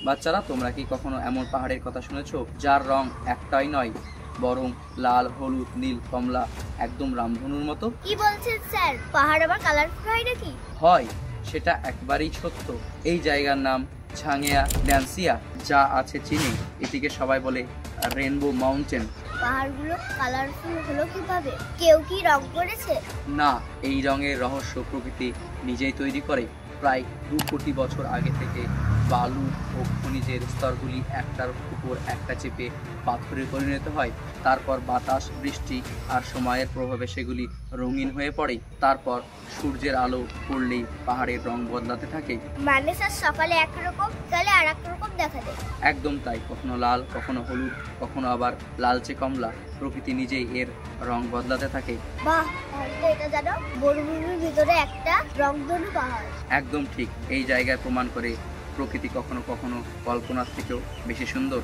বাচ্চারা, তোমরা কি কখনো এমন পাহাড়ের কথা শুনেছো যার রং একটাই নয়, বরং লাল, হলুদ, নীল, কমলা, একদম রামধনুর মতো? কি বলছেন স্যার, পাহাড় আবার কালারফুল হয় নাকি? হয়, সেটা একবারেই সত্য। এই জায়গার নাম ঝাঙ্গিয়া ন্যান্সিয়া, যা আছে চীনে। এটিকে সবাই বলে রেনবো মাউন্টেন। পাহাড়গুলো কালারফুল হলো কিভাবে? কেউ কি রং করেছে? না, এই রঙের রহস্য প্রকৃতি নিজেই তৈরি করে। প্রায় 2 কোটি বছর আগে থেকে বালু ও খনিজের স্তরগুলি একটার উপর একটা চেপে পাথরে পরিণত হয়। তারপর বাতাস, বৃষ্টি আর সময়ের প্রভাবে সেগুলি রঙিন হয়ে পড়ে। তারপর সূর্যের আলো পড়লেই পাহাড়ের রং বদলাতে থাকে। মানে স্যার, সকালে একরকম, তাহলে আর এক রকম দেখা যায়? একদম তাই। কখনো লাল, কখনো হলুদ, কখনো আবার লালচে কমলা। প্রকৃতি নিজেই এর রং বদলাতে থাকে। বাহ, তাহলে তো এটা জানো মরুভূমির ভিতরে একটা রংধনু পাহাড়। একদম ঠিক। এই জায়গায় প্রমাণ করে প্রকৃতি কখনো কখনো কল্পনার থেকেও বেশি সুন্দর।